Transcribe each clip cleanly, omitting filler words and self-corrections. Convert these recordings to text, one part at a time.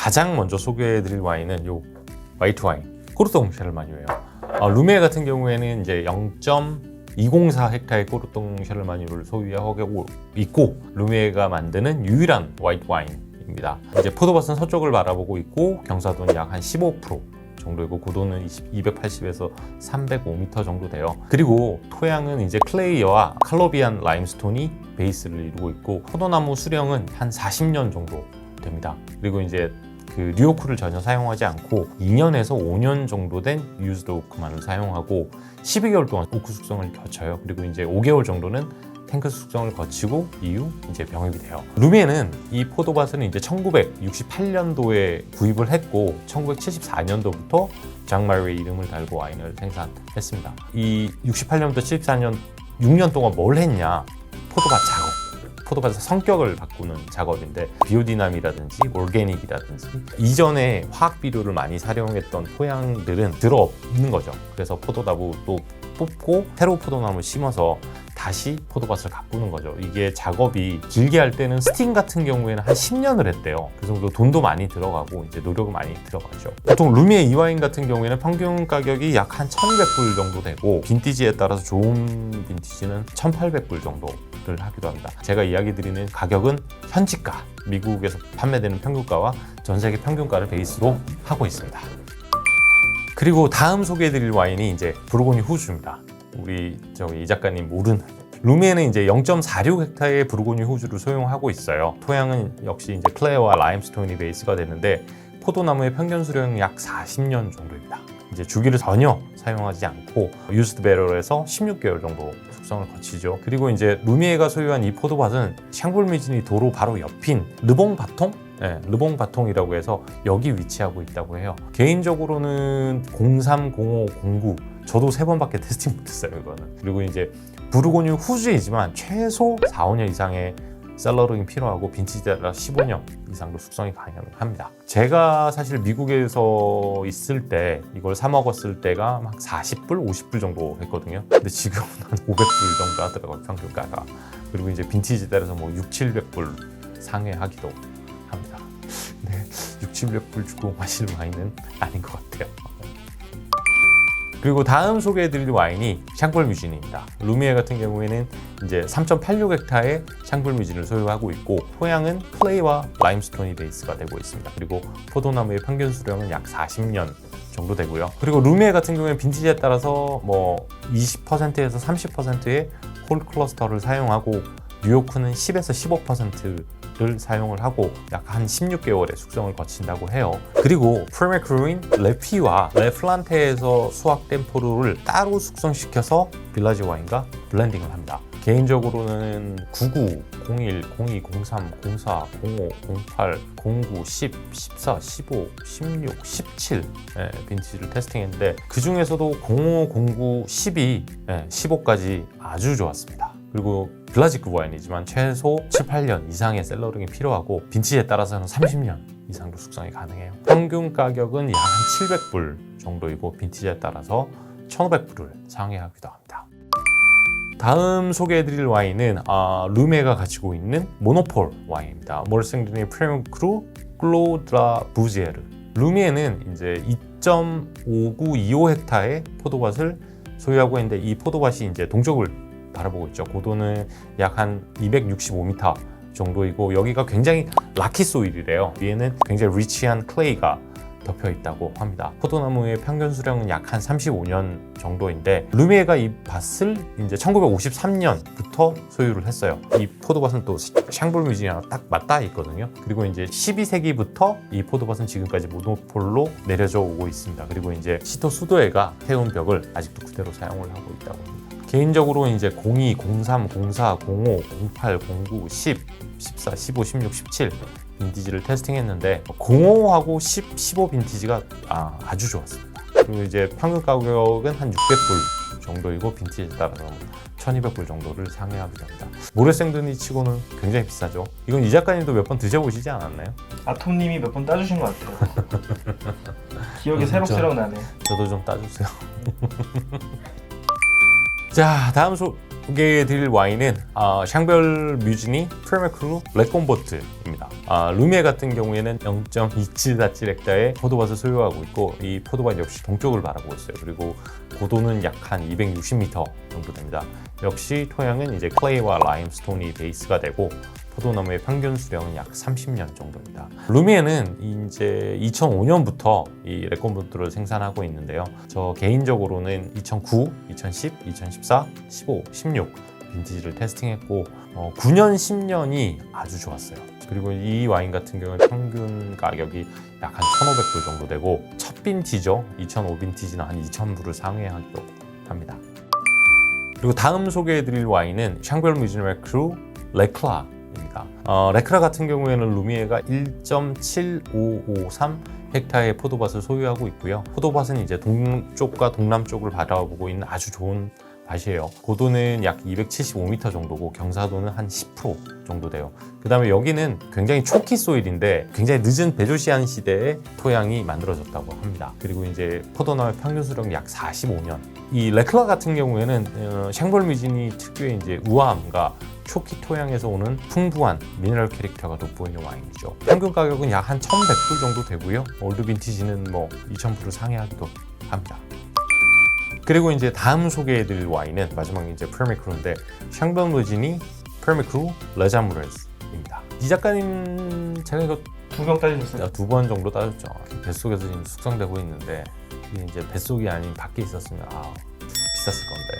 가장 먼저 소개해드릴 와인은 요 화이트 와인 꼬르똥 샤를마뉴예요. 루미에 같은 경우에는 이제 0.204 헥타의 꼬르똥 샤를마뉴를 소유하고 있고 루미에가 만드는 유일한 화이트 와인입니다. 이제 포도밭은 서쪽을 바라보고 있고 경사도는 약 한 15% 정도이고 고도는 280에서 305m 정도 돼요. 그리고 토양은 이제 클레이어와 칼로비안 라임스톤이 베이스를 이루고 있고 포도나무 수령은 한 40년 정도 됩니다. 그리고 이제 그 뉴오크를 전혀 사용하지 않고 2년에서 5년 정도 된 유즈드 오크만을 사용하고 12개월 동안 오크 숙성을 거쳐요. 그리고 이제 5개월 정도는 탱크 숙성을 거치고 이후 이제 병입이 돼요. 루미에는 이 포도밭은 이제 1968년도에 구입을 했고 1974년도부터 장마르의 이름을 달고 와인을 생산했습니다. 이 68년부터 74년 6년 동안 뭘 했냐? 포도밭 작업. 포도밭의 성격을 바꾸는 작업인데 비오디남이라든지 올게닉이라든지 이전에 화학 비료를 많이 사용했던 토양들은 들어있는 거죠. 그래서 포도나무 또 뽑고 새로 포도나무를 심어서 다시 포도밭을 가꾸는 거죠. 이게 작업이 길게 할 때는 스팅 같은 경우에는 한 10년을 했대요. 그 정도 돈도 많이 들어가고 이제 노력은 많이 들어가죠. 보통 루미에 이 와인 같은 경우에는 평균 가격이 약 한 1,200불 정도 되고 빈티지에 따라서 좋은 빈티지는 1,800불 정도를 하기도 합니다. 제가 이야기 드리는 가격은 현지가, 미국에서 판매되는 평균가와 전 세계 평균가를 베이스로 하고 있습니다. 그리고 다음 소개해드릴 와인이 이제 부르고뉴 후주입니다. 우리 이 작가님 모르는 루미에는 이제 0.46 헥타의 부르고뉴 후주를 소용하고 있어요. 토양은 역시 이제 클레어와 라임스톤이 베이스가 되는데 포도나무의 평균 수령은 약 40년 정도입니다. 이제 주기를 전혀 사용하지 않고 유스드 배럴에서 16개월 정도 숙성을 거치죠. 그리고 이제 루미에가 소유한 이 포도밭은 샹볼미진이 도로 바로 옆인 르봉바통? 네, 르봉바통이라고 해서 여기 위치하고 있다고 해요. 개인적으로는 03, 05, 09 저도 3번밖에 테스팅 못했어요 이거는. 그리고 이제 부르고뉴 후주이지만 최소 4-5년 이상의 셀러링이 필요하고 빈티지 따라 15년 이상도 숙성이 가능합니다. 제가 사실 미국에서 있을 때 이걸 사 먹었을 때가 막 40불, 50불 정도 했거든요. 근데 지금은 한 500불 정도 하더라고요 평균가가. 그리고 이제 빈티지 따라서 뭐 600-700불 상회하기도 합니다. 네, 600-700불 주고 마실 와인은 아닌 것 같아요. 그리고 다음 소개해드릴 와인이 샹볼뮤진입니다. 루미에 같은 경우에는 이제 3.86 헥타의 샹볼뮤진을 소유하고 있고 토양은 클레이와 라임스톤이 베이스가 되고 있습니다. 그리고 포도나무의 평균 수령은 약 40년 정도 되고요. 그리고 루미에 같은 경우에는 빈티지에 따라서 뭐 20%에서 30%의 홀 클러스터를 사용하고 뉴오크는 10에서 15%를 사용을 하고 약 한 16개월의 숙성을 거친다고 해요. 그리고 프레메크루인 레피와 레플란테에서 수확된 포도를 따로 숙성시켜서 빌라지 와인과 블렌딩을 합니다. 개인적으로는 99, 01, 02, 03, 04, 05, 08, 09, 10, 14, 15, 16, 17 빈티지를 테스팅했는데 그 중에서도 05, 09, 12, 15까지 아주 좋았습니다. 그리고 빌라지급 와인이지만 최소 7-8년 이상의 셀러링이 필요하고 빈티지에 따라서는 30년 이상도 숙성이 가능해요. 평균 가격은 약 한 700불 정도이고 빈티지에 따라서 1,500불을 상회하기도 합니다. 다음 소개해드릴 와인은 루메가 가지고 있는 모노폴 와인입니다. 몰생드니 프레메크루 클로드라 부지에르. 루미에는 이제 2.5925 헥타의 포도밭을 소유하고 있는데 이 포도밭이 이제 동쪽을 바라보고 있죠. 고도는 약 한 265m 정도이고 여기가 굉장히 락키 소일이래요. 위에는 굉장히 리치한 클레이가 덮여 있다고 합니다. 포도나무의 평균 수령은 약 한 35년 정도인데 루미에가 이 밭을 이제 1953년부터 소유를 했어요. 이 포도밭은 또 샹볼뮤진이랑 딱 맞닿아 있거든요. 그리고 이제 12세기부터 이 포도밭은 지금까지 모노폴로 내려져 오고 있습니다. 그리고 이제 시토 수도회가 해운 벽을 아직도 그대로 사용을 하고 있다고 합니다. 개인적으로 이제 02, 03, 04, 05, 08, 09, 10, 14, 15, 16, 17 빈티지를 테스팅했는데 05하고 10, 15 빈티지가 아주 좋았습니다. 그리고 이제 평균 가격은 한 600불 정도이고 빈티지에 따라서 1200불 정도를 상회하기도 합니다. 모래생드니 치고는 굉장히 비싸죠. 이건 이 작가님도 몇 번 드셔보시지 않았나요? 아톰님이 몇 번 따주신 것 같아요. 기억이 새록새록 나네. 저도 좀 따주세요. 자, 다음 소개해드릴 와인은 샹벨 뮤지니 프리메크루 레콤보트입니다. 루미에 같은 경우에는 0.2747헥타의 포도밭을 소유하고 있고 이 포도밭 역시 동쪽을 바라보고 있어요. 그리고 고도는 약 한 260m 정도 됩니다. 역시 토양은 이제 클레이와 라임스톤이 베이스가 되고 포도나무의 평균 수령은 약 30년 정도입니다. 루미에는 이제 2005년부터 이 레콤보트를 생산하고 있는데요. 저 개인적으로는 2009, 2010, 2014, 15, 16 빈티지를 테스팅했고 9년, 10년이 아주 좋았어요. 그리고 이 와인 같은 경우는 평균 가격이 약 한 1,500불 정도 되고 첫 빈티죠. 2005 빈티지는 한 2,000불을 상회하기도 합니다. 그리고 다음 소개해드릴 와인은 샹벨 뮤지니 크루 레클라 레크라 같은 경우에는 루미에가 1.7553 헥타의 포도밭을 소유하고 있고요. 포도밭은 이제 동쪽과 동남쪽을 바라보고 있는 아주 좋은 밭이에요. 고도는 약 275m 정도고 경사도는 한 10% 정도 돼요. 그 다음에 여기는 굉장히 초기 소일인데 굉장히 늦은 베조시안 시대에 토양이 만들어졌다고 합니다. 그리고 이제 포도나무의 평균 수령이 약 45년. 이 레클라 같은 경우에는 샹벨 뮤지니 특유의 이제 우아함과 초기 토양에서 오는 풍부한 미네랄 캐릭터가 돋보이는 와인이죠. 평균 가격은 약 한 1,100불 정도 되고요. 올드 빈티지는 2,000불을 상회하기도 합니다. 그리고 이제 다음 소개해드릴 와인은 마지막 이제 프리메크루인데 샹벨 뮤지니 프리메크루 레자무레즈입니다. 이 작가님 제가 이거 2병 따지셨어요? 2번 정도 따졌죠. 뱃속에서 지금 숙성되고 있는데 이게 이제 뱃속이 아닌 밖에 있었으면 비쌌을 건데.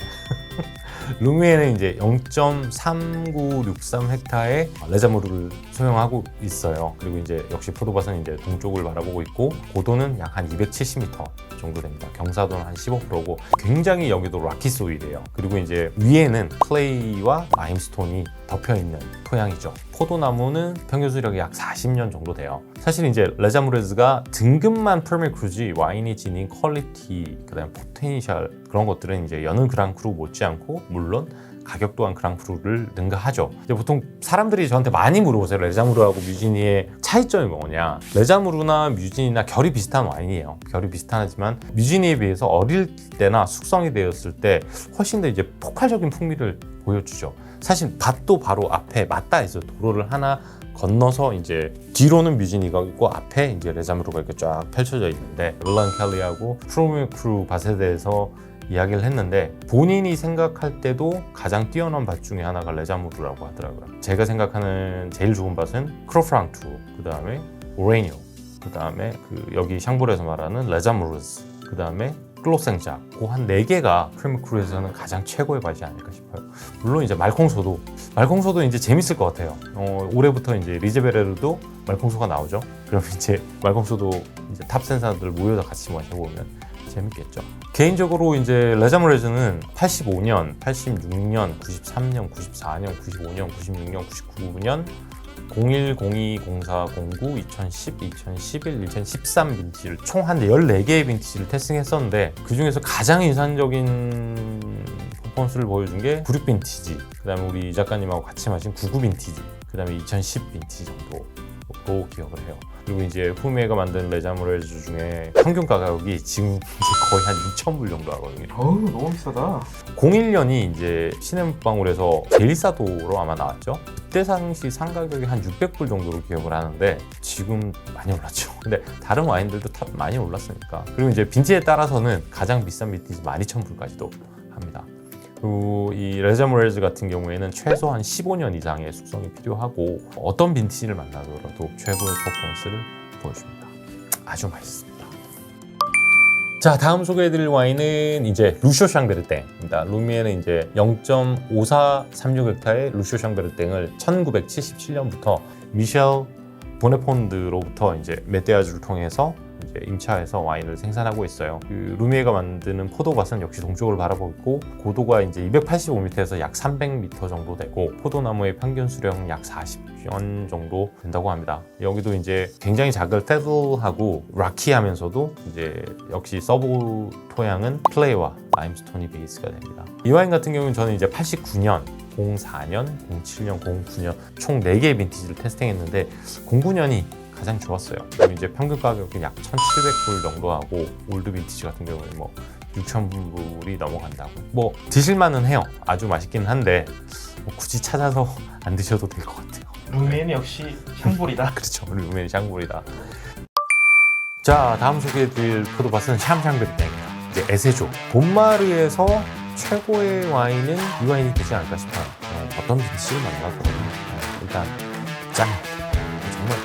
루미에는 이제 0.3963 헥타의 레자무르를 소유하고 있어요. 그리고 이제 역시 포도밭은 이제 동쪽을 바라보고 있고 고도는 약 한 270m 정도 됩니다. 경사도는 한 15%고 굉장히 여기도 라키 소일이에요. 그리고 이제 위에는 클레이와 라임스톤이 덮여 있는 토양이죠. 포도나무는 평균 수령이 약 40년 정도 돼요. 사실 이제 레자무레즈가 등급만 프리메크루지 와인이 지닌 퀄리티, 그다음에 포텐셜 그런 것들은 이제 여느 그랑크루 못지않고 물론 가격 또한 그랑크루를 능가하죠. 이제 보통 사람들이 저한테 많이 물어보세요. 레자무르하고 뮤지니의 차이점이 뭐냐. 레자무르나 뮤지니나 결이 비슷한 와인이에요. 결이 비슷하지만 뮤지니에 비해서 어릴 때나 숙성이 되었을 때 훨씬 더 이제 폭발적인 풍미를 보여주죠. 사실 밭도 바로 앞에 맞닿아 있어요. 도로를 하나 건너서 이제 뒤로는 뮤지니가 있고 앞에 이제 레자무르가 이렇게 쫙 펼쳐져 있는데 윌런 켈리하고 프리메크루 밭에 대해서 이야기를 했는데 본인이 생각할 때도 가장 뛰어난 밭 중에 하나가 레자무르라고 하더라고요. 제가 생각하는 제일 좋은 밭은 크로프랑투, 그 다음에 오레니오, 그 다음에 여기 샹볼에서 말하는 레자무르즈, 그 다음에 클로생자, 그 한 4개가 프리메크루에서는 가장 최고의 밭이 아닐까 싶어요. 물론 이제 말콩소도 이제 재밌을 것 같아요. 올해부터 이제 리제베레르도 말콩소가 나오죠. 그럼 이제 말콩소도 이제 탑 센서들 모여서 같이 마셔보면 재밌겠죠. 개인적으로 이제 레자무레즈는 85년, 86년, 93년, 94년, 95년, 96년, 99년, 01, 02, 04, 09, 2010, 2011, 2013 빈티지를 총 한 14개의 빈티지를 테스팅했었는데 그 중에서 가장 인상적인 퍼포먼스를 보여준 게 96 빈티지, 그 다음에 우리 이 작가님하고 같이 마신 99 빈티지, 그 다음에 2010 빈티지 정도로 기억을 해요. 그리고 이제 후미에가 만든 레자무레즈 중에 평균 가격이 지금 이제 거의 한 2,000불 정도 하거든요. 어우, 너무 비싸다. 01년이 이제 시네방울에서 제일 싸도로 아마 나왔죠. 그때 당시 상가격이 한 600불 정도로 기억을 하는데 지금 많이 올랐죠. 근데 다른 와인들도 다 많이 올랐으니까. 그리고 이제 빈티지에 따라서는 가장 비싼 빈티지 12,000불까지도 합니다. 그리고 이 레자무레즈 같은 경우에는 최소한 15년 이상의 숙성이 필요하고 어떤 빈티지를 만나더라도 최고의 퍼포먼스를 보여줍니다. 아주 맛있습니다. 자, 다음 소개해드릴 와인은 이제 루쇼 샹베르땡입니다. 루미에는 이제 0.5436헥타의 루쇼 샹베르땡을 1977년부터 미셸 보네폰드로부터 이제 메테아주를 통해서 이제 임차해서 와인을 생산하고 있어요. 그 루미에가 만드는 포도밭은 역시 동쪽을 바라보고 있고 고도가 이제 285m에서 약 300m 정도 되고 포도나무의 평균 수령 약 40년 정도 된다고 합니다. 여기도 이제 굉장히 작은 테들하고 라키하면서도 이제 역시 서브 토양은 클레이와 라임스톤이 베이스가 됩니다. 이 와인 같은 경우는 저는 이제 89년 04년, 07년, 09년 총 4개의 빈티지를 테스팅했는데 09년이 가장 좋았어요. 그리고 이제 평균 가격이 약 1,700불 정도 하고 올드 빈티지 같은 경우는 6,000불이 넘어간다고. 뭐 드실만은 해요. 아주 맛있긴 한데 뭐 굳이 찾아서 안 드셔도 될 것 같아요. 루멘 역시 샹볼이다. 그렇죠. 루멘 샹볼이다. 자, 다음 소개해드릴 포도밭은 샴샹그리타입니다. 이제 에세조. 본마르에서 최고의 와인은 이 와인이 되지 않을까 싶어요. 어떤 빛을 만나거든요. 일단 짠. 정말